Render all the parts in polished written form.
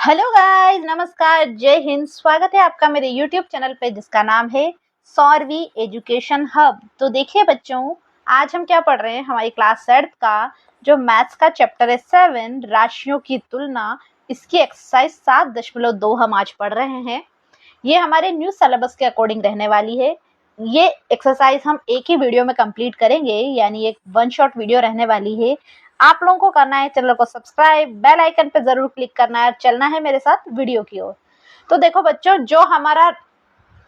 Hello guys, नमस्कार, जय हिंद। स्वागत है आपका मेरे यूट्यूब चैनल पे जिसका नाम है सौरवी एजुकेशन हब। तो देखिए बच्चों, आज हम क्या पढ़ रहे हैं। हमारी क्लास 7 का जो मैथ्स का चैप्टर है 7 राशियों की तुलना, इसकी एक्सरसाइज 7.2 हम आज पढ़ रहे हैं। ये हमारे न्यू सिलेबस के अकॉर्डिंग रहने वाली है। ये एक्सरसाइज हम एक ही वीडियो में कंप्लीट करेंगे, यानी एक वन शॉट वीडियो रहने वाली है। आप लोगों को करना है चैनल को सब्सक्राइब, बेल आइकन पे जरूर क्लिक करना है और चलना है मेरे साथ वीडियो की ओर। तो देखो बच्चों, जो हमारा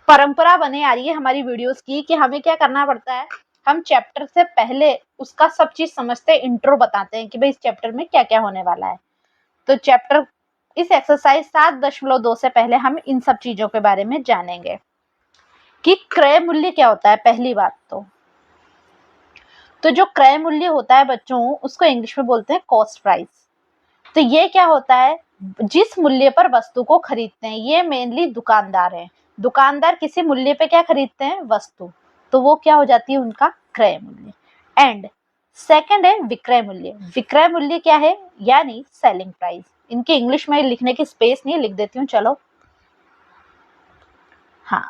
परंपरा बने आ रही है हमारी वीडियोस की कि हमें क्या करना पड़ता है, हम चैप्टर से पहले उसका सब चीज समझते हैं, इंट्रो बताते हैं कि भाई इस चैप्टर में क्या क्या होने वाला है। तो चैप्टर इस एक्सरसाइज 7.2 से पहले हम इन सब चीजों के बारे में जानेंगे कि क्रय मूल्य क्या होता है। पहली बात तो जो क्रय मूल्य होता है बच्चों, उसको इंग्लिश में बोलते हैं कॉस्ट प्राइस। तो ये क्या होता है, जिस मूल्य पर वस्तु को खरीदते हैं, ये मेनली दुकानदार हैं। दुकानदार किसी मूल्य पे क्या खरीदते हैं, वस्तु, तो वो क्या हो जाती है, उनका क्रय मूल्य। एंड सेकंड है विक्रय मूल्य। विक्रय मूल्य क्या है, यानी सेलिंग प्राइस। इनके इंग्लिश में लिखने की स्पेस नहीं, लिख देती हूँ, चलो। हाँ,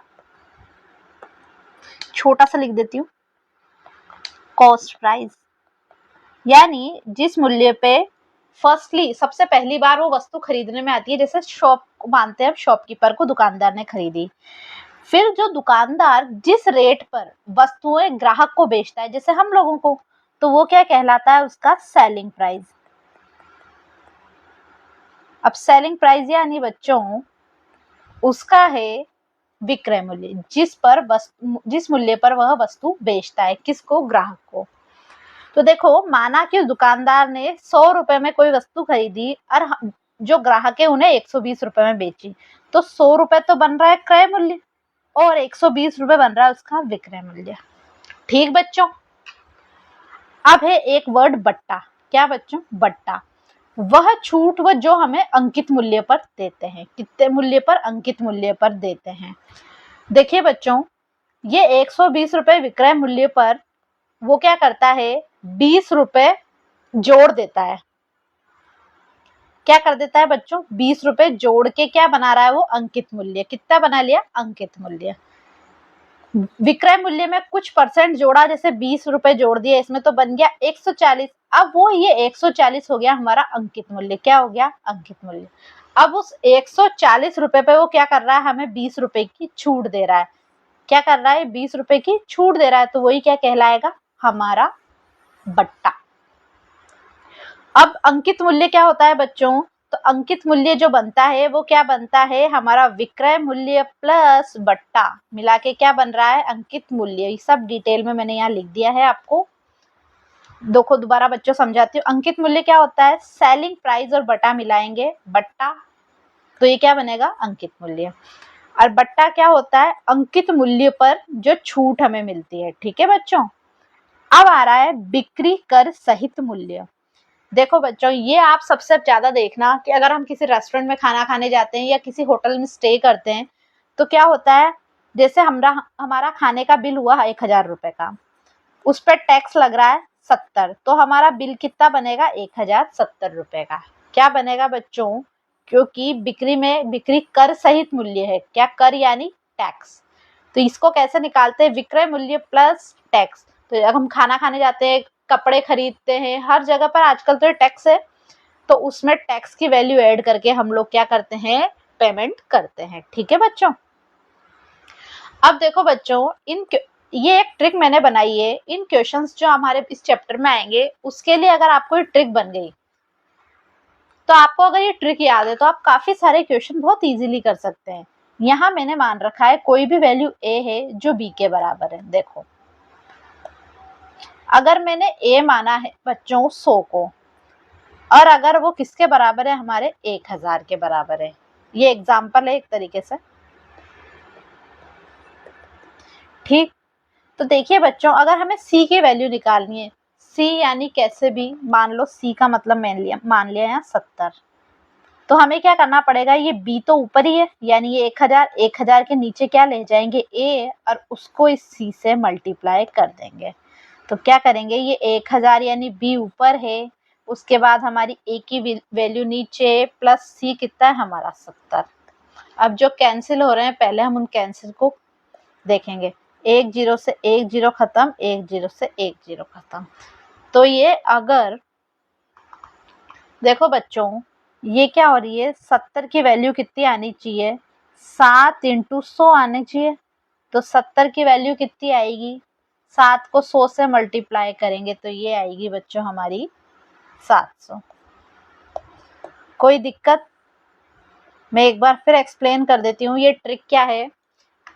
छोटा सा लिख देती हूँ, कॉस्ट प्राइस, यानी जिस मूल्य पे फर्स्टली सबसे पहली बार वो वस्तु खरीदने में आती है। जैसे शॉप मानते हैं, शॉपकीपर को दुकानदार ने खरीदी, फिर जो दुकानदार जिस रेट पर वस्तुएं ग्राहक को बेचता है, जैसे हम लोगों को, तो वो क्या कहलाता है, उसका सेलिंग प्राइस। अब सेलिंग प्राइस यानी बच्चों उसका है विक्रय मूल्य, जिस मूल्य पर वह वस्तु बेचता है, किसको, ग्राहक को। तो देखो, माना कि दुकानदार ने 100 रुपए में कोई वस्तु खरीदी और जो ग्राहक है उन्हें 120 रुपए में बेची, तो 100 रुपए तो बन रहा है क्रय मूल्य और 120 रुपए बन रहा है उसका विक्रय मूल्य। ठीक बच्चों। अब है एक वर्ड बट्टा। क्या बच्चों, बट्टा। वह छूट वो जो हमें अंकित मूल्य पर देते हैं। कितने मूल्य पर, अंकित मूल्य पर देते हैं। देखिए बच्चों, ये 120 रुपए विक्रय मूल्य पर वो क्या करता है, 20 रुपए जोड़ देता है। क्या कर देता है बच्चों, 20 रुपए जोड़ के क्या बना रहा है वो, अंकित मूल्य। कितना बना लिया, अंकित मूल्य। विक्रय मूल्य में कुछ परसेंट जोड़ा, जैसे 20 रुपए जोड़ दिया, इसमें तो बन गया 140। अब वो ये 140 हो गया हमारा अंकित मूल्य। क्या हो गया, अंकित मूल्य। अब उस 140 रुपए पे वो क्या कर रहा है, हमें 20 रुपए की छूट दे रहा है। क्या कर रहा है, 20 रुपए की छूट दे रहा है, तो वही क्या कहलाएगा, हमारा बट्टा। अब अंकित मूल्य क्या होता है बच्चों, तो अंकित मूल्य जो बनता है वो क्या बनता है, हमारा विक्रय मूल्य प्लस बट्टा मिला के क्या बन रहा है, अंकित मूल्य। ये सब डिटेल में मैंने यहाँ लिख दिया है आपको। देखो दोबारा बच्चों समझाती हूँ। अंकित मूल्य क्या होता है, सेलिंग प्राइस और बटा मिलाएंगे, बट्टा, तो ये क्या बनेगा, अंकित मूल्य। और बट्टा क्या होता है, अंकित मूल्य पर जो छूट हमें मिलती है। ठीक है बच्चों। अब आ रहा है बिक्री कर सहित मूल्य। देखो बच्चों, ये आप सबसे ज्यादा देखना कि अगर हम किसी रेस्टोरेंट में खाना खाने जाते हैं या किसी होटल में स्टे करते हैं, तो क्या होता है, जैसे हमारा खाने का बिल हुआ 1000 रुपए का, उस पर टैक्स लग रहा है 70, तो हमारा बिल कितना बनेगा, 1070 रुपए का। क्या बनेगा बच्चों, क्योंकि बिक्री कर सहित मूल्य है। क्या, कर यानी टैक्स। तो इसको कैसे निकालते हैं, विक्रय मूल्य प्लस टैक्स। तो जब हम खाना खाने जाते हैं, कपड़े खरीदते हैं, हर जगह पर आजकल तो टैक्स है, तो उसमें टैक्स की वैल्यू ऐड करके हम लोग क्या करते हैं, पेमेंट करते हैं। ठीक है बच्चों। अब देखो बच्चों, ये एक ट्रिक मैंने बनाई है। इन क्वेश्चंस जो हमारे इस चैप्टर में आएंगे, उसके लिए अगर आपको ये ट्रिक बन गई, तो आपको अगर ये ट्रिक याद है, तो आप काफी सारे क्वेश्चन बहुत इजीली कर सकते हैं। यहाँ मैंने मान रखा है कोई भी वैल्यू ए है जो बी के बराबर है। देखो, अगर मैंने ए माना है बच्चों 100 को, और अगर वो किसके बराबर है, हमारे 1000 के बराबर है। ये एग्जाम्पल है एक तरीके से। ठीक। तो देखिए बच्चों, अगर हमें सी की वैल्यू निकालनी है, सी यानी कैसे भी मान लो, सी का मतलब मान लिया यहाँ 70, तो हमें क्या करना पड़ेगा, ये बी तो ऊपर ही है, यानी ये 1000 के नीचे क्या ले जाएंगे, ए, और उसको इस सी से मल्टीप्लाई कर देंगे। तो क्या करेंगे, ये 1000 यानी बी ऊपर है, उसके बाद हमारी ए की वैल्यू नीचे प्लस सी कितना है हमारा 70। अब जो कैंसिल हो रहे हैं पहले हम उन कैंसिल को देखेंगे। 1 0 से 1 0 खत्म, 1 0 से 1 0 खत्म। तो ये अगर देखो बच्चों ये क्या हो रही है, 70 की वैल्यू कितनी आनी चाहिए, 7 × 100 आनी चाहिए। तो 70 की वैल्यू कितनी आएगी, 7 को 100 से मल्टीप्लाई करेंगे तो ये आएगी बच्चों हमारी 700। कोई दिक्कत? मैं एक बार फिर एक्सप्लेन कर देती हूँ। ये ट्रिक क्या है,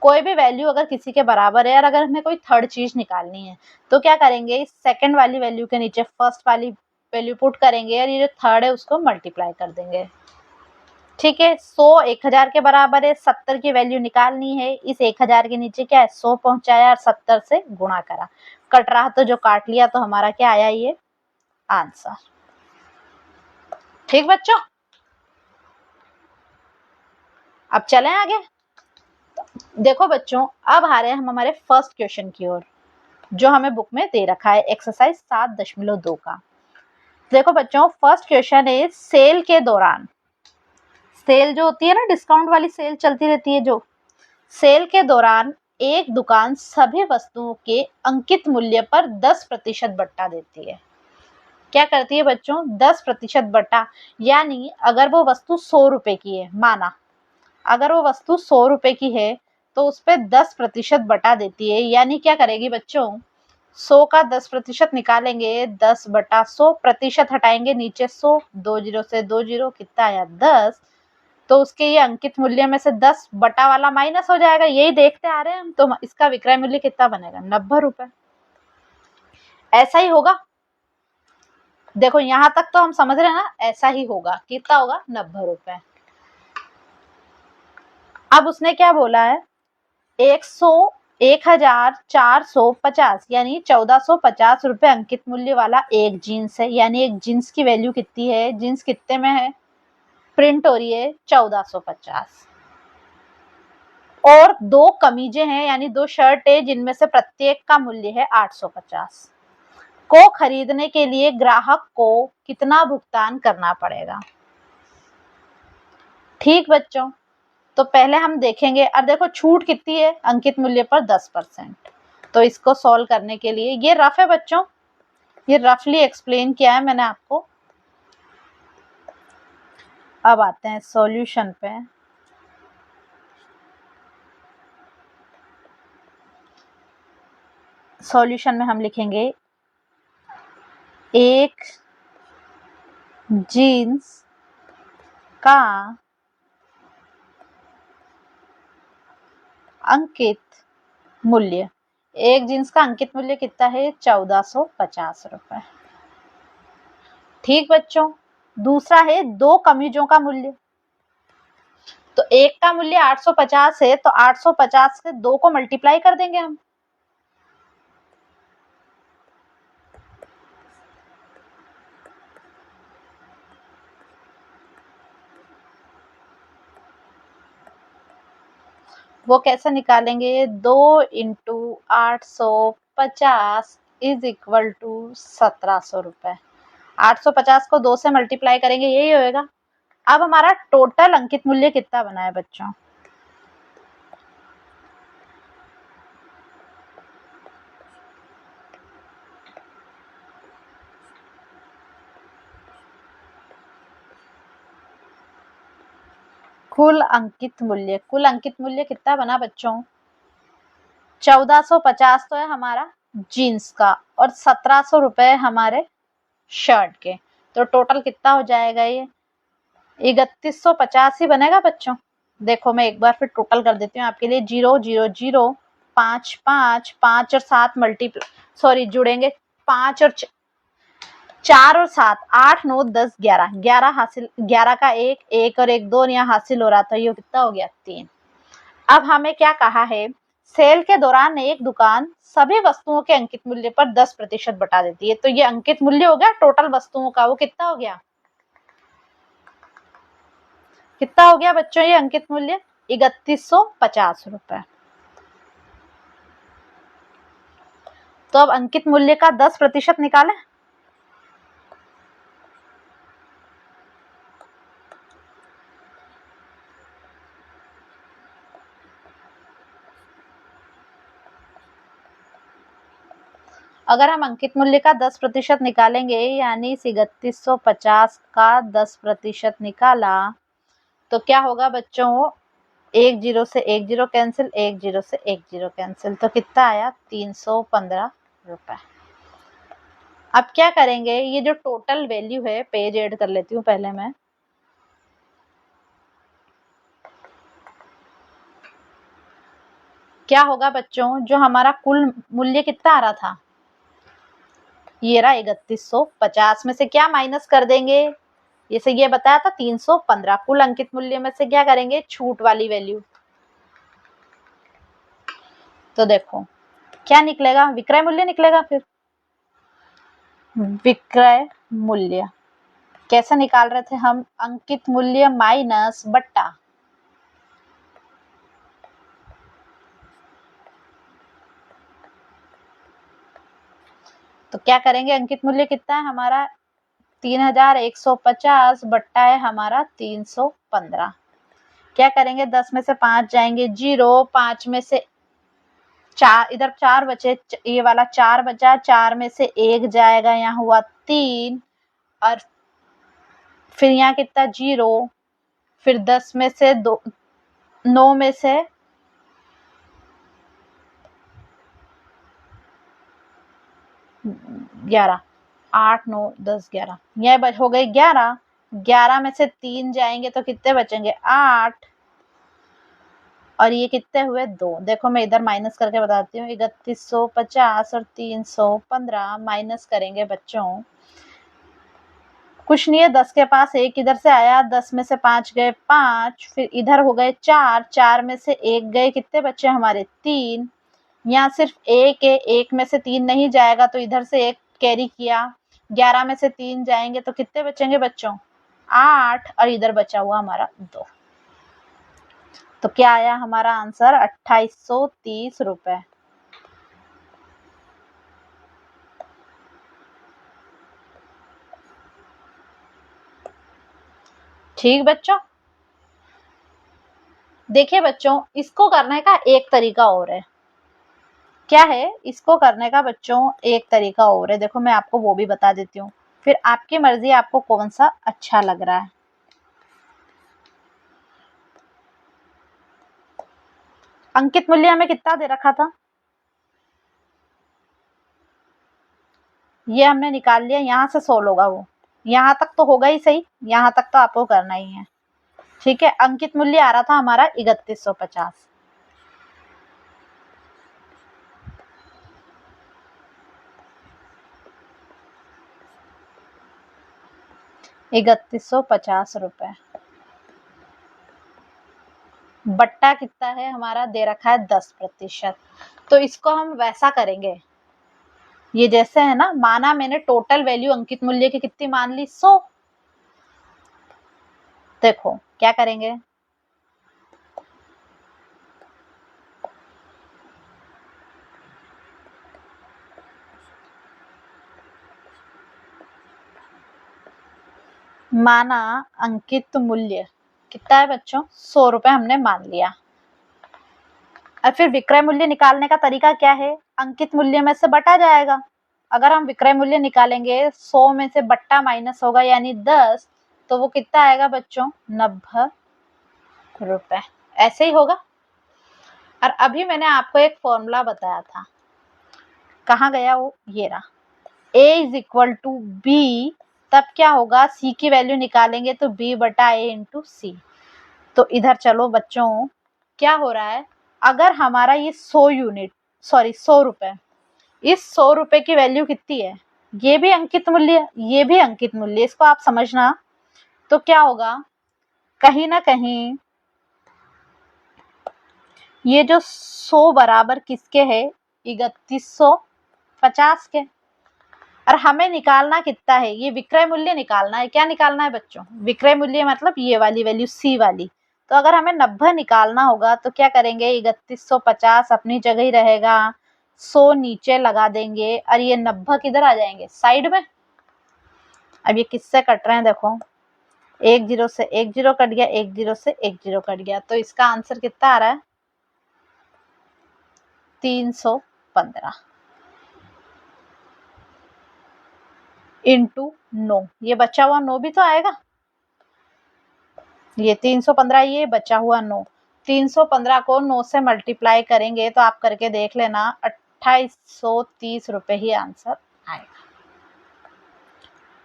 कोई भी वैल्यू अगर किसी के बराबर है और अगर हमें कोई थर्ड चीज निकालनी है तो क्या करेंगे, सेकंड वाली वैल्यू के नीचे फर्स्ट वाली वैल्यू पुट करेंगे और ये जो थर्ड है उसको मल्टीप्लाई कर देंगे। ठीक है, 100 1000 के बराबर है, 70 की वैल्यू निकालनी है, इस 1000 के नीचे क्या है 100 पहुंचाया और 70 से गुणा करा, कट रहा तो जो काट लिया, तो हमारा क्या आया ये आंसर। ठीक बच्चों, अब चलें आगे। देखो बच्चों अब आ रहे हैं हम हमारे फर्स्ट क्वेश्चन की ओर, जो हमें बुक में दे रखा है एक्सरसाइज 7.2 का। देखो बच्चों फर्स्ट क्वेश्चन है, सेल के दौरान, सेल जो होती है ना, डिस्काउंट वाली सेल चलती रहती है, जो सेल के दौरान एक दुकान सभी वस्तुओं के अंकित मूल्य पर 10% बट्टा देती है। क्या करती है बच्चों, 10% बट्टा, यानी अगर वो वस्तु 100 रुपए की है, माना अगर वो वस्तु 100 रुपए की है तो उस पर 10% बटा देती है। यानी क्या करेगी बच्चों, 100 का 10% निकालेंगे, 10/100, प्रतिशत हटाएंगे नीचे 100, 2 0 से 2 0 कितना आया 10, तो उसके ये अंकित मूल्य में से 10 बटा वाला माइनस हो जाएगा। यही देखते आ रहे हैं हम, तो इसका विक्रय मूल्य कितना बनेगा 90 रुपए। ऐसा ही होगा, देखो यहां तक तो हम समझ रहे हैं ना, ऐसा ही होगा, कितना होगा 90 रुपए। अब उसने क्या बोला है, 1450 यानी 1450 रुपए अंकित मूल्य वाला एक जीन्स है। यानी एक जीन्स की वैल्यू कितनी है, जीन्स कितने में है, प्रिंट हो रही है 1450, और 2 कमीजें हैं यानी 2 शर्ट है जिनमें से प्रत्येक का मूल्य है 850 को खरीदने के लिए ग्राहक को कितना भुगतान करना पड़ेगा। ठीक बच्चों, तो पहले हम देखेंगे, अब देखो छूट कितनी है, अंकित मूल्य पर 10%। तो इसको सॉल्व करने के लिए, ये रफ है बच्चों, ये रफली एक्सप्लेन किया है मैंने आपको। अब आते हैं सॉल्यूशन पे। सॉल्यूशन में हम लिखेंगे एक जीन्स का अंकित मूल्य, एक जीन्स का अंकित मूल्य कितना है 1450 रुपए। ठीक बच्चों, दूसरा है 2 कमीजों का मूल्य, तो एक का मूल्य 850 है तो 850 से 2 को मल्टीप्लाई कर देंगे हम। वो कैसे निकालेंगे, 2 × 850 इज इक्वल टू 1700 रुपए। 850 को 2 से मल्टीप्लाई करेंगे, यही होएगा। अब हमारा टोटल अंकित मूल्य कितना बना है बच्चों, कुल अंकित मूल्य कितना बना बच्चों, 1450 तो है हमारा जीन्स का और 1700 रुपए हमारे शर्ट के, तो टोटल कितना हो जाएगा, ये 3150 ही बनेगा बच्चों। देखो मैं एक बार फिर टोटल कर देती हूँ आपके लिए, 0 0 0 5 5 5 और 7 मल्टीप्लाई, सॉरी जुड़ेंगे 5 और 4 और 7 8 9 10 11 11 हासिल, 11 का 1 और 1 2 यहाँ हासिल हो रहा था, ये कितना हो गया 3। अब हमें क्या कहा है, सेल के दौरान एक दुकान सभी वस्तुओं के अंकित मूल्य पर 10% बटा देती है। तो ये अंकित मूल्य हो गया टोटल वस्तुओं का, वो कितना हो गया, कितना हो गया बच्चों ये अंकित मूल्य 3150 रुपए। तो अब अंकित मूल्य का 10% निकालें, अगर हम अंकित मूल्य का 10% निकालेंगे, यानी 3150 का 10% निकाला, तो क्या होगा बच्चों, एक जीरो से एक जीरो कैंसिल, एक जीरो से एक जीरो कैंसिल, तो कितना आया, 315 रुपए। अब क्या करेंगे, ये जो टोटल वैल्यू है, पेज ऐड कर लेती हूँ पहले मैं। क्या होगा बच्चों, जो हमारा कुल मूल्य कितना आ रहा था, ये रहा 3150, में से क्या माइनस कर देंगे, जैसे ये बताया था 315, कुल अंकित मूल्य में से क्या करेंगे, छूट वाली वैल्यू। तो देखो क्या निकलेगा, विक्रय मूल्य निकलेगा। फिर विक्रय मूल्य कैसे निकाल रहे थे हम, अंकित मूल्य माइनस बट्टा तो क्या करेंगे, अंकित मूल्य कितना है हमारा 3150 बट्टा है हमारा 315। क्या करेंगे, 10 में से 5 जाएंगे 0, 5 में से 4, इधर 4 बचे, ये वाला 4 बचा, 4 में से 1 जाएगा, यहाँ हुआ 3, और फिर यहाँ कितना 0, फिर 10 में से 2, 9 में से 11, 8 9 10 11, यह हो गई 11, 11 में से 3 जाएंगे तो कितने बचेंगे, 8, और ये कितने हुए, 2। देखो मैं इधर माइनस करके बताती हूँ, 3150 और 315 माइनस करेंगे बच्चों, कुछ नहीं है, 10 के पास 1 इधर से आया, 10 में से 5 गए 5, फिर इधर हो गए 4, 4 में से 1 गए, कितने बचे हमारे 3, यहाँ सिर्फ 1 है, 1 में से 3 नहीं जाएगा तो इधर से 1 कैरी किया, 11 में से 3 जाएंगे तो कितने बचेंगे बच्चों, 8, और इधर बचा हुआ हमारा 2। तो क्या आया हमारा आंसर, 2830 रुपए। ठीक बच्चों, देखिए बच्चों, इसको करने का एक तरीका और है। क्या है, इसको करने का बच्चों एक तरीका और है, देखो मैं आपको वो भी बता देती हूँ, फिर आपकी मर्जी आपको कौन सा अच्छा लग रहा है। अंकित मूल्य हमें कितना दे रखा था, ये हमने निकाल लिया, यहाँ से 100 होगा वो, यहाँ तक तो होगा ही सही, यहाँ तक तो आपको करना ही है। ठीक है, अंकित मूल्य आ रहा था हमारा 3150, 3150 रुपए, बट्टा कितना है हमारा, दे रखा है 10%। तो इसको हम वैसा करेंगे, ये जैसे है ना, माना मैंने टोटल वैल्यू अंकित मूल्य की कितनी मान ली, 100। देखो क्या करेंगे, माना अंकित मूल्य कितना है बच्चों, 100 रुपए हमने मान लिया। और फिर विक्रय मूल्य निकालने का तरीका क्या है, अंकित मूल्य में से बटा जाएगा। अगर हम विक्रय मूल्य निकालेंगे, 100 में से बट्टा माइनस होगा यानी 10, तो वो कितना आएगा बच्चों, 90 रुपए। ऐसे ही होगा। और अभी मैंने आपको एक फॉर्मूला बताया था, कहाँ गया वो, ये रहा, A is equal to B, तब क्या होगा, C की वैल्यू निकालेंगे तो B बटा A इंटू सी। तो इधर चलो बच्चों, क्या हो रहा है, अगर हमारा ये 100 रुपए, इस 100 रुपए की वैल्यू कितनी है, ये भी अंकित मूल्य, ये भी अंकित मूल्य, इसको आप समझना। तो क्या होगा, कहीं ना कहीं ये जो 100 बराबर किसके है, 3150 के। और हमें निकालना कितना है, ये विक्रय मूल्य निकालना है। क्या निकालना है बच्चों, विक्रय मूल्य मतलब ये वाली वैल्यू सी वाली। तो अगर हमें 90 निकालना होगा तो क्या करेंगे, 3150 अपनी जगह ही रहेगा, 100 नीचे लगा देंगे, और ये 90 किधर आ जाएंगे, साइड में। अब ये किससे कट रहे हैं, देखो, एक जीरो से एक जीरो कट गया, एक जीरो से एक जीरो कट गया, तो इसका आंसर कितना आ रहा है, 315। इंटू 9, ये बचा हुआ 9 भी तो आएगा, ये 315, ये बचा हुआ 9, 315 को 9 से मल्टीप्लाई करेंगे तो आप करके देख लेना, 2830 रुपए ही आंसर आएगा।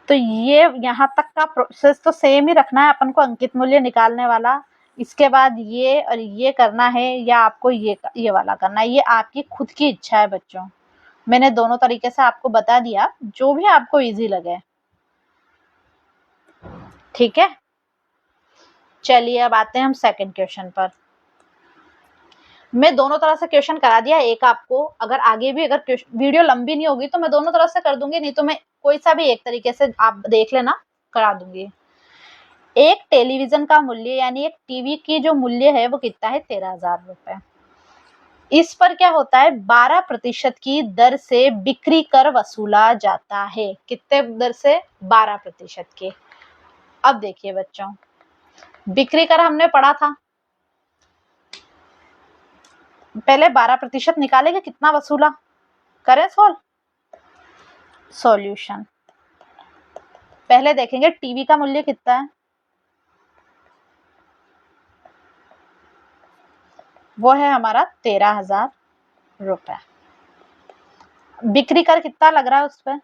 तो ये यहाँ तक का प्रोसेस तो सेम ही रखना है अपन को, अंकित मूल्य निकालने वाला, इसके बाद ये और ये करना है, या आपको ये वाला करना है, ये आपकी खुद की इच्छा है बच्चों। मैंने दोनों तरीके से आपको बता दिया, जो भी आपको इजी लगे। ठीक है, चलिए अब आते हैं हम सेकंड क्वेश्चन पर। मैं दोनों तरह से क्वेश्चन करा दिया, एक आपको अगर आगे भी अगर वीडियो लंबी नहीं होगी तो मैं दोनों तरह से कर दूंगी, नहीं तो मैं कोई सा भी एक तरीके से आप देख लेना, करा दूंगी। एक टेलीविजन का मूल्य यानी एक टीवी की जो मूल्य है वो कितना है, 13,000 रुपए। इस पर क्या होता है, 12% की दर से बिक्री कर वसूला जाता है। कितने दर से, 12% के। अब देखिए बच्चों, बिक्री कर हमने पढ़ा था, पहले 12% निकालेंगे, कितना वसूला, करें सॉल्व। सॉल्यूशन पहले देखेंगे टीवी का मूल्य कितना है, वो है हमारा 13,000 रुपए। बिक्री कर कितना लग रहा है उस पर,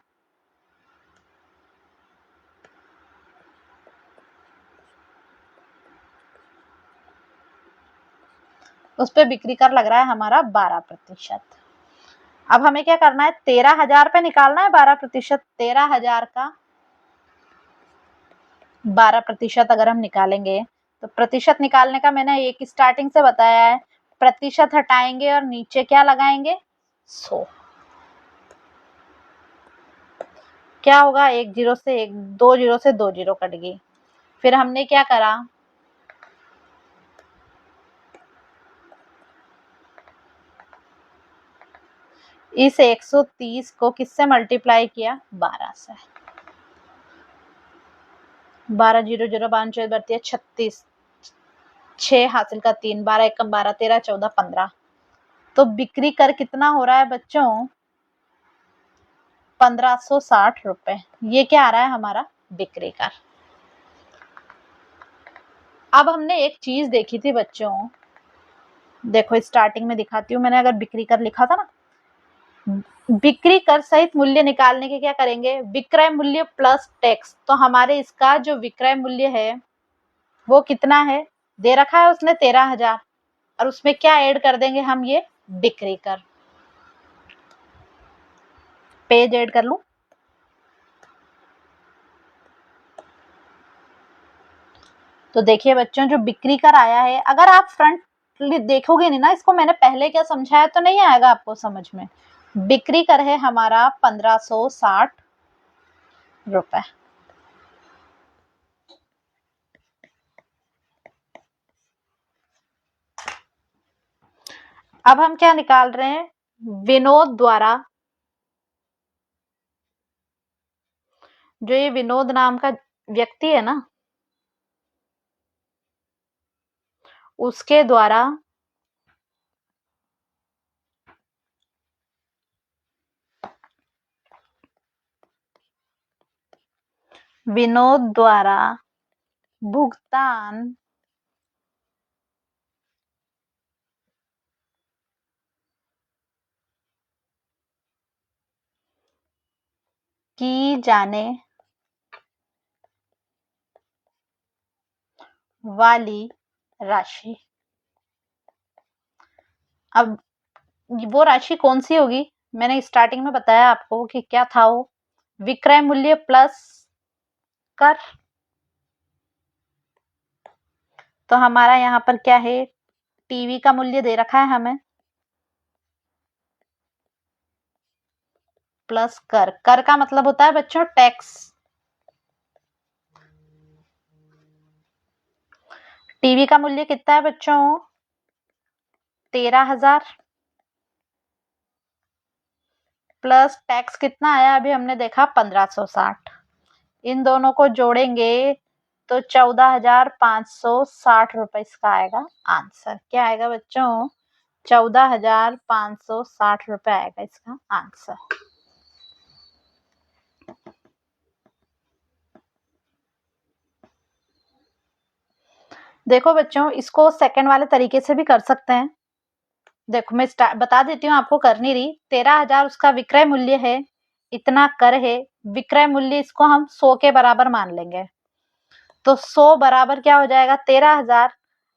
उस पे बिक्री कर लग रहा है हमारा 12%। अब हमें क्या करना है, 13,000 पे निकालना है 12%। 13,000 का 12% अगर हम निकालेंगे तो प्रतिशत निकालने का मैंने एक स्टार्टिंग से बताया है, प्रतिशत हटाएंगे और नीचे क्या लगाएंगे, 100। क्या होगा, एक जीरो से एक, दो जीरो से दो जीरो कट गई। फिर हमने क्या करा, इस 130 को किससे मल्टीप्लाई किया, 12 से। 12 जीरो जीरो 5 बढ़ती है 36, 6 हासिल का 3, 12 एकम 12, 13 14 15। तो बिक्री कर कितना हो रहा है बच्चों, 1560 रुपए। ये क्या आ रहा है हमारा, बिक्री कर। अब हमने एक चीज देखी थी बच्चों, देखो स्टार्टिंग में दिखाती हूँ, मैंने अगर बिक्री कर लिखा था ना, बिक्री कर सहित मूल्य निकालने के क्या करेंगे, विक्रय मूल्य प्लस टैक्स। तो हमारे इसका जो विक्रय मूल्य है वो कितना है, दे रखा है उसने 13,000, और उसमें क्या ऐड कर देंगे हम, ये बिक्री कर। पेज ऐड कर लूं, तो देखिए बच्चों जो बिक्री कर आया है, अगर आप फ्रंट देखोगे नहीं ना इसको, मैंने पहले क्या समझाया तो नहीं आएगा आपको समझ में। बिक्री कर है हमारा 1560 रुपए। अब हम क्या निकाल रहे हैं, विनोद द्वारा, जो ये विनोद नाम का व्यक्ति है ना, उसके द्वारा विनोद द्वारा भुगतान की जाने वाली राशि। अब वो राशि कौन सी होगी, मैंने स्टार्टिंग में बताया आपको कि क्या था वो, विक्रय मूल्य प्लस कर। तो हमारा यहाँ पर क्या है, टीवी का मूल्य दे रखा है हमें, प्लस कर। कर का मतलब होता है बच्चों टैक्स। टीवी का मूल्य कितना है बच्चों, 13,000, प्लस टैक्स कितना आया अभी हमने देखा 1560। इन दोनों को जोड़ेंगे तो 14,560 रुपए इसका आएगा आंसर। क्या आएगा बच्चों, 14,560 रुपए आएगा इसका आंसर। देखो बच्चों, इसको सेकंड वाले तरीके से भी कर सकते हैं। देखो मैं बता देती हूँ, आपको कर नहीं रही। 13,000 उसका विक्रय मूल्य है, इतना कर है, विक्रय मूल्य इसको हम 100 के बराबर मान लेंगे। तो 100 बराबर क्या हो जाएगा, 13,000,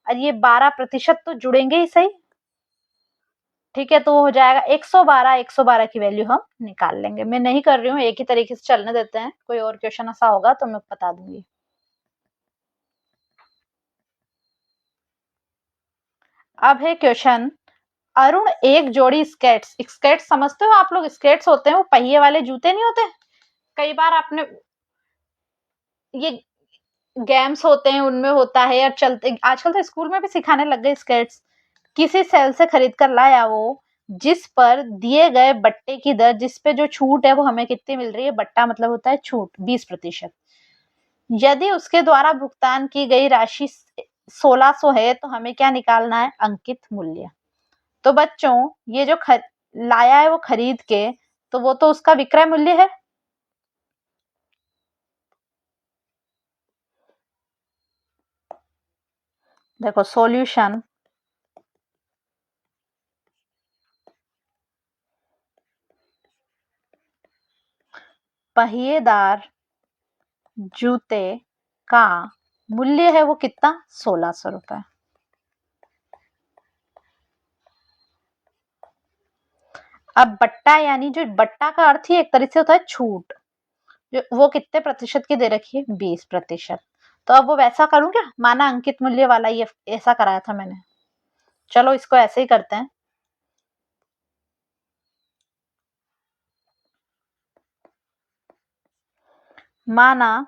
और ये 12% तो जुड़ेंगे ही सही। ठीक है, तो वो हो जाएगा 112। 112 की वैल्यू हम निकाल लेंगे। मैं नहीं कर रही हूँ, एक ही तरीके से चलने देते हैं, कोई और क्वेश्चन ऐसा होगा तो मैं बता दूंगी। अब है क्वेश्चन, अरुण एक जोड़ी स्केट्स, स्केट्स समझते हो आप लोग? स्केट्स होते हैं वो पहिए वाले जूते, नहीं होते? कई बार आपने ये गेम्स होते हैं उनमें होता है, और चलते आजकल तो स्कूल में भी सिखाने लग गए स्केट्स। किसी सेल से खरीद कर लाया वो, जिस पर दिए गए बट्टे की दर, जिस पे जो छूट है वो हमें कितनी मिल रही है, बट्टा मतलब होता है छूट 20%। यदि उसके द्वारा भुगतान की गई राशि 1600 है तो हमें क्या निकालना है, अंकित मूल्य। तो बच्चों ये जो लाया है वो खरीद के, तो वो तो उसका विक्रय मूल्य है। देखो सॉल्यूशन, पहिएदार जूते का मूल्य है वो कितना, 1600 रुपए। अब बट्टा, यानी जो बट्टा का अर्थ ही एक तरह से होता है छूट, जो वो कितने प्रतिशत की दे रखी है, 20%। तो अब वो वैसा करूं क्या, माना अंकित मूल्य वाला ये ऐसा कराया था मैंने, चलो इसको ऐसे ही करते हैं। माना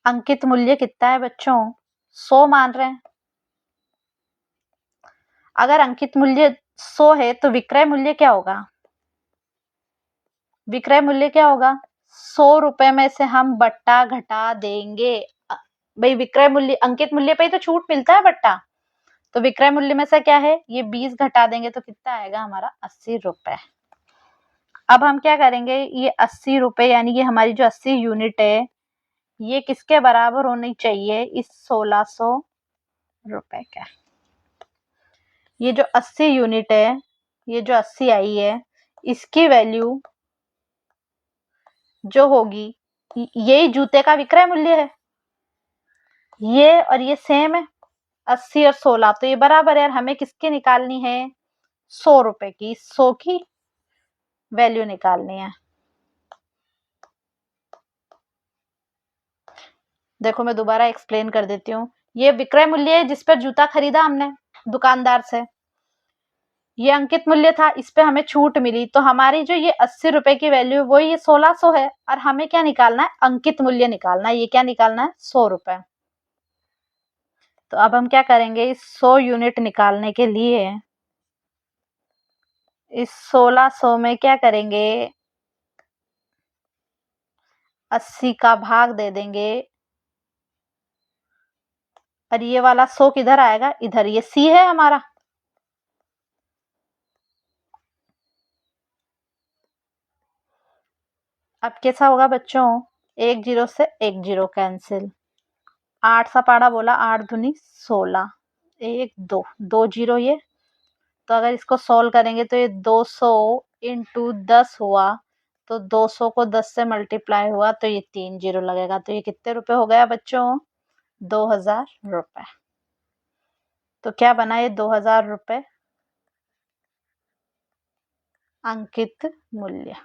अंकित मूल्य कितना है बच्चों, 100 मान रहे हैं। अगर अंकित मूल्य 100 है तो विक्रय मूल्य क्या होगा, विक्रय मूल्य क्या होगा, 100 रुपए में से हम बट्टा घटा देंगे। भाई विक्रय मूल्य, अंकित मूल्य पे ही तो छूट मिलता है बट्टा, तो विक्रय मूल्य में से क्या है, ये 20 घटा देंगे तो कितना आएगा हमारा, 80 रुपए। अब हम क्या करेंगे, ये 80 रुपए यानी कि हमारी जो 80 यूनिट है, ये किसके बराबर होनी चाहिए, इस 1600 रुपए का। ये जो 80 यूनिट है, ये जो 80 आई है, इसकी वैल्यू जो होगी, यही जूते का विक्रय मूल्य है। ये और ये सेम है, 80 और 16, तो ये बराबर है। हमें किसकी निकालनी है, 100 रुपए की, 100 की वैल्यू निकालनी है। देखो मैं दोबारा एक्सप्लेन कर देती हूँ। ये विक्रय मूल्य है जिस पर जूता खरीदा हमने दुकानदार से, ये अंकित मूल्य था, इस पे हमें छूट मिली, तो हमारी जो ये 80 रुपए की वैल्यू वो ये 1600 है, और हमें क्या निकालना है, अंकित मूल्य निकालना है। ये क्या निकालना है, 100 रुपए। तो अब हम क्या करेंगे, इस 100 यूनिट निकालने के लिए इस 1600 में क्या करेंगे, 80 का भाग दे देंगे, और ये वाला 100 किधर आएगा, इधर, ये सी है हमारा। अब कैसा होगा बच्चों, एक जीरो से एक जीरो कैंसिल, 8 सा पाड़ा बोला, 8 दूनी 16, 1 2 2 जीरो ये। तो अगर इसको सॉल्व करेंगे तो ये 200 इंटू 10 हुआ, तो 200 को 10 से मल्टीप्लाई हुआ तो ये 3 जीरो लगेगा, तो ये कितने रुपए हो गया बच्चों, 2000 रुपए। तो क्या बना ये 2000 रुपए अंकित मूल्य।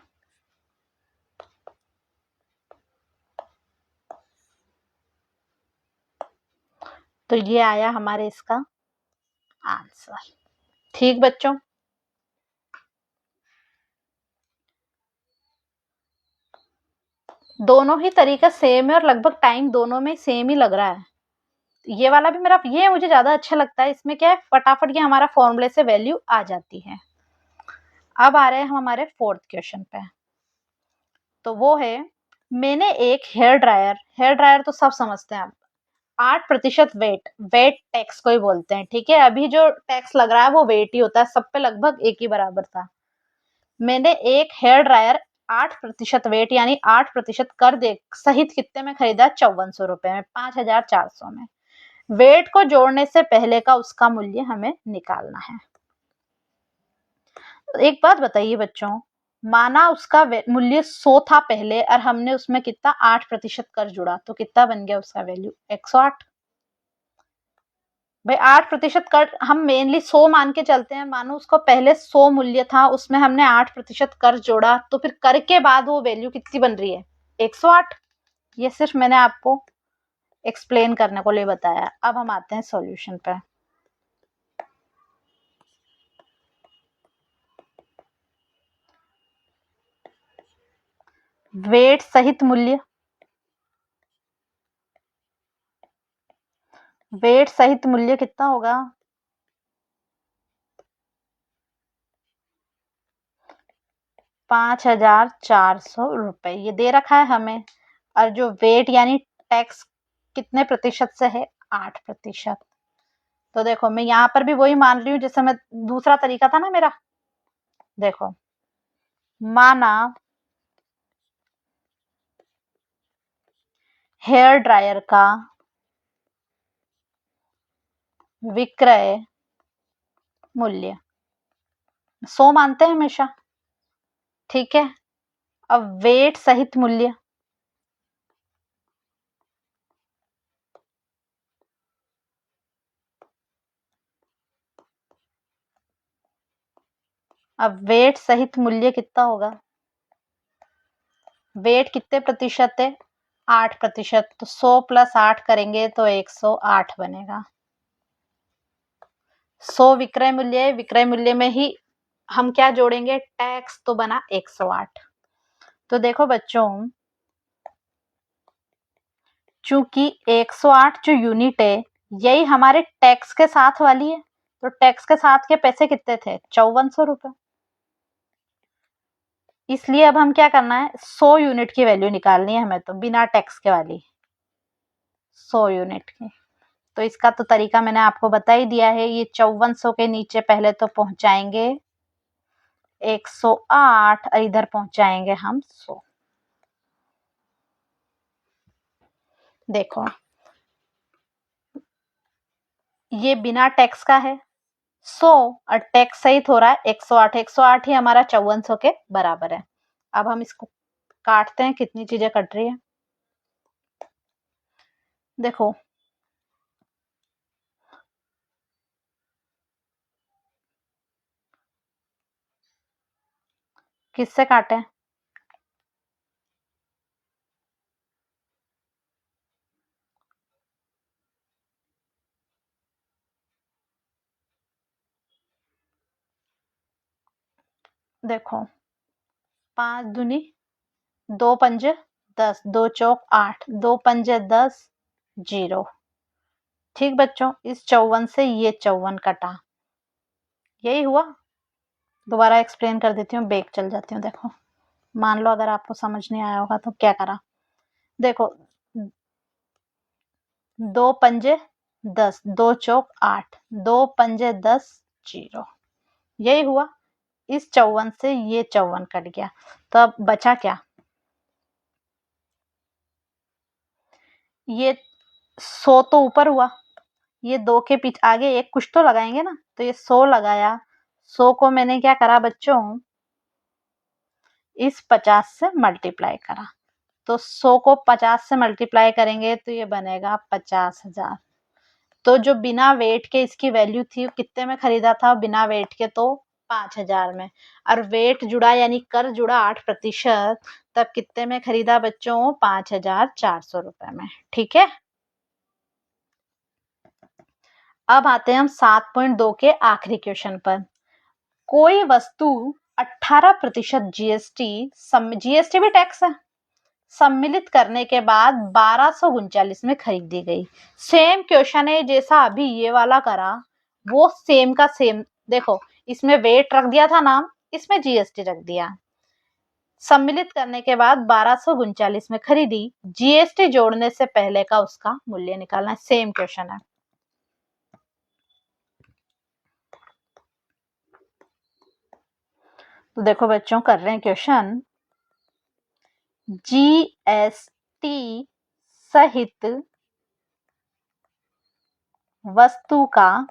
तो ये आया हमारे इसका आंसर। ठीक बच्चों, दोनों ही तरीका सेम है और लगभग टाइम दोनों में सेम ही लग रहा है। ये वाला भी मेरा, ये मुझे ज्यादा अच्छा लगता है, इसमें क्या है फटाफट ये हमारा फॉर्मूले से वैल्यू आ जाती है। अब आ रहे हैं हम हमारे 4th क्वेश्चन पे। तो वो है, मैंने एक हेयर ड्रायर तो सब समझते हैं आप, 8% वेट टैक्स को ही बोलते हैं, ठीक है। अभी जो टैक्स लग रहा है वो वेट ही होता है, सब पे लगभग एक ही बराबर था। मैंने एक हेयर ड्रायर 8% वेट यानी 8% कर दे सहित कितने में खरीदा? 5400 रुपए में, 5400 में। वेट को जोड़ने से पहले का उसका मूल्य हमें निकालना है। एक बात बताइए बच्चों, माना उसका मूल्य 100 था पहले और हमने उसमें कितना 8% कर जुड़ा, तो कितना बन गया उसका वैल्यू? 108। भाई 8% कर हम मेनली 100 मान के चलते हैं, मानो उसको पहले 100 मूल्य था, उसमें हमने 8% कर जोड़ा, तो फिर कर के बाद वो वैल्यू कितनी बन रही है? 108। ये सिर्फ मैंने आपको एक्सप्लेन करने को लिए बताया। अब हम आते हैं सॉल्यूशन पे। वेट सहित मूल्य, वेट सहित मूल्य कितना होगा? 5400 रुपए ये दे रखा है हमें। और जो वेट यानी टैक्स कितने प्रतिशत से है? 8%। तो देखो मैं यहाँ पर भी वही मान रही हूँ जैसे मैं दूसरा तरीका था ना मेरा। देखो माना हेयर ड्रायर का विक्रय मूल्य 100 मानते हैं हमेशा, ठीक है। अब वेट सहित मूल्य, अब वेट सहित मूल्य कितना होगा? वेट कितने प्रतिशत है? 8%। तो 100 + 8 करेंगे तो 108 बनेगा। 100 विक्रय मूल्य है, विक्रय मूल्य में ही हम क्या जोड़ेंगे? टैक्स, तो बना 108। तो देखो बच्चों, चूंकि 108 जो यूनिट है यही हमारे टैक्स के साथ वाली है, तो टैक्स के साथ के पैसे कितने थे? 5400 रुपए। इसलिए अब हम क्या करना है? 100 यूनिट की वैल्यू निकालनी है हमें, तो बिना टैक्स के वाली 100 यूनिट की। तो इसका तो तरीका मैंने आपको बता ही दिया है। ये 5400 के नीचे पहले तो पहुंचाएंगे 108 और इधर पहुंचाएंगे हम 100। देखो ये बिना टैक्स का है 100 और टैक्स सहित हो रहा है 108। 108 ही हमारा 5400 के बराबर है। अब हम इसको काटते हैं, कितनी चीजें कट रही है देखो। किससे काटे? देखो 5 दूनी 2 पंजे 10, 2 चौक 8, 2 पंजे 10, 0। ठीक बच्चों, इस 54 से ये 54 कटा, यही हुआ। दोबारा एक्सप्लेन कर देती हूँ, बैक चल जाती हूँ। देखो मान लो अगर आपको समझ नहीं आया होगा तो क्या करा। देखो 2 पंजे 10, 2 चौक 8, 2 पंजे 10, 0। यही हुआ। इस 54 से ये 54 कट गया, तो अब बचा क्या? ये 100 तो ऊपर हुआ, ये 2 के पीछे आगे एक कुछ तो लगाएंगे ना, तो ये 100 लगाया। 100 को मैंने क्या करा बच्चों? इस 50 से मल्टीप्लाई करा। तो 100 को 50 से मल्टीप्लाई करेंगे तो ये बनेगा 50,000। तो जो बिना वेट के इसकी वैल्यू थी कितने में खरीदा था बिना वेट के? तो 5000 में। और वेट जुड़ा यानी कर जुड़ा 8%, तब कितने में खरीदा बच्चों? 5400 रुपए में। ठीक है। अब आते हैं हम 7.2 के आखिरी क्वेश्चन पर। कोई वस्तु 18% जीएसटी भी टैक्स है, सम्मिलित करने के बाद 1239 में खरीदी गई। सेम क्वेश्चन है जैसा अभी ये वाला करा, वो सेम का सेम। देखो इसमें वेट रख दिया था नाम, इसमें जीएसटी रख दिया। सम्मिलित करने के बाद 1239 में खरीदी, जीएसटी जोड़ने से पहले का उसका मूल्य निकालना है। सेम क्वेश्चन है। तो देखो बच्चों कर रहे हैं क्वेश्चन। जीएसटी सहित वस्तु का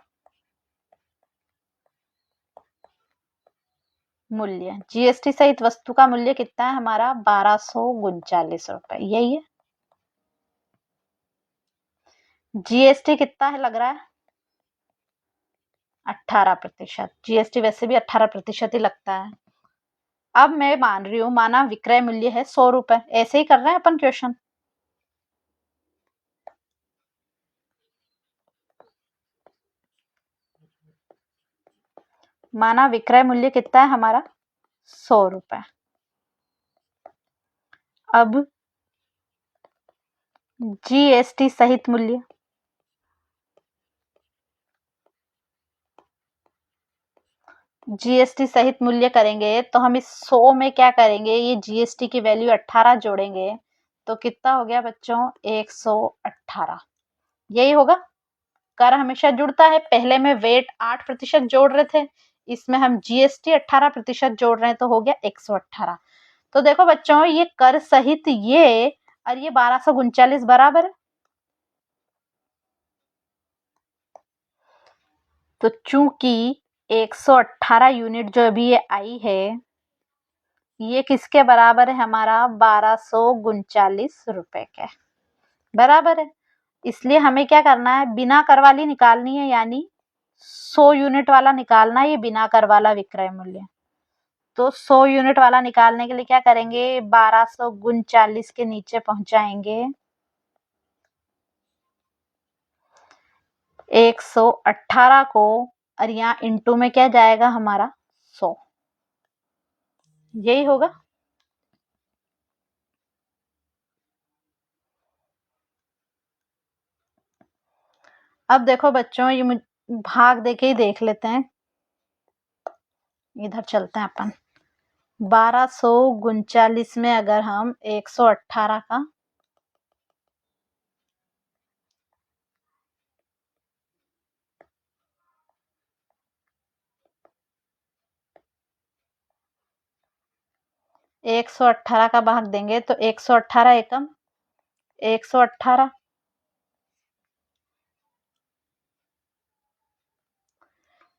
मूल्य, जीएसटी सहित वस्तु का मूल्य कितना है हमारा 1239 रुपए, यही है। जीएसटी कितना है लग रहा है 18%। जीएसटी वैसे भी 18% ही लगता है। अब मैं मान रही हूं माना विक्रय मूल्य है 100 रुपए, ऐसे ही कर रहे हैं अपन क्वेश्चन। माना विक्रय मूल्य कितना है हमारा 100 रुपए। अब जीएसटी सहित मूल्य, जीएसटी सहित मूल्य करेंगे तो हम इस 100 में क्या करेंगे, ये जीएसटी की वैल्यू 18 जोड़ेंगे तो कितना हो गया बच्चों 118, यही होगा। कर हमेशा जुड़ता है, पहले में वेट 8% जोड़ रहे थे, इसमें हम जीएसटी 18% जोड़ रहे हैं तो हो गया 118। तो देखो बच्चों ये कर सहित ये और ये 1239 बराबर है। तो चूंकि 118 यूनिट जो अभी ये आई है ये किसके बराबर है हमारा 1239 रुपए के बराबर है। इसलिए हमें क्या करना है, बिना कर वाली निकालनी है, यानी 100 यूनिट वाला निकालना है, ये बिना कर वाला विक्रय मूल्य। तो 100 यूनिट वाला निकालने के लिए क्या करेंगे, 1239 के नीचे पहुंचाएंगे 118 को, और यहाँ इंटू में क्या जाएगा हमारा 100, यही होगा। अब देखो बच्चों ये भाग देके ही देख लेते हैं, इधर चलते हैं अपन। 1239 में अगर हम 118 का 118 का भाग देंगे तो 118 एकम 118,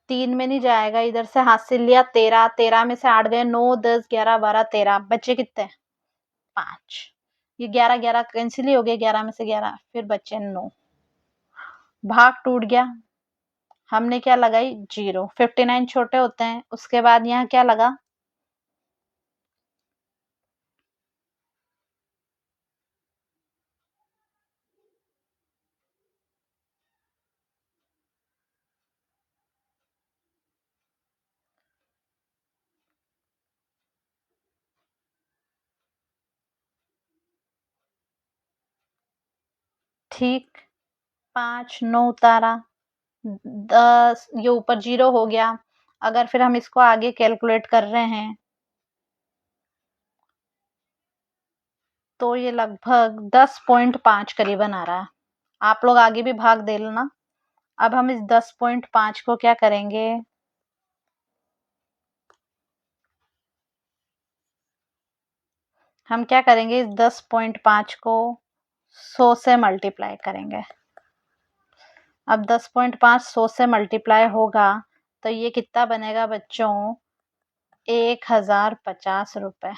3 में नहीं जाएगा, इधर से हाथ से लिया 13, 13 में से 8 गए 9, 10, 11, 12, 13, बचे कितने 5, ये 11 11 कैंसिल ही हो गया, 11 में से 11 फिर बचे 9, भाग टूट गया। हमने क्या लगाई 0, 59 छोटे होते हैं, उसके बाद यहाँ क्या लगा ठीक, 5 9 उतारा, 10, ये ऊपर 0 हो गया। अगर फिर हम इसको आगे कैलकुलेट कर रहे हैं तो ये लगभग 10.5 करीबन आ रहा है। आप लोग आगे भी भाग दे लेना। अब हम इस 10.5 को क्या करेंगे, हम क्या करेंगे इस 10.5 को 100 से मल्टीप्लाई करेंगे। अब 10.5 100 से मल्टीप्लाई होगा तो ये कितना बनेगा बच्चों 1050 रुपए।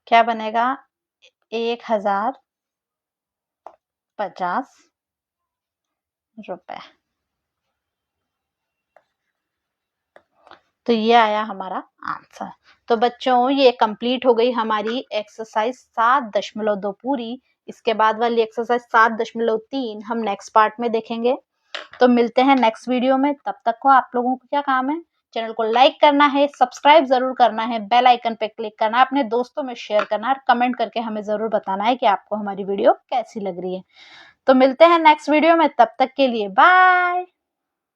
क्या बनेगा 1050 रुपए। तो ये आया हमारा आंसर। तो बच्चों ये कंप्लीट हो गई हमारी एक्सरसाइज 7.2 पूरी। इसके बाद वाली एक्सरसाइज 7.3 हम नेक्स्ट पार्ट में देखेंगे। तो मिलते हैं नेक्स्ट वीडियो में, तब तक को आप लोगों को क्या काम है, चैनल को लाइक करना है, सब्सक्राइब जरूर करना है, बेल आइकन पे क्लिक करना है, अपने दोस्तों में शेयर करना है और कमेंट करके हमें जरूर बताना है कि आपको हमारी वीडियो कैसी लग रही है। तो मिलते हैं नेक्स्ट वीडियो में, तब तक के लिए बाय।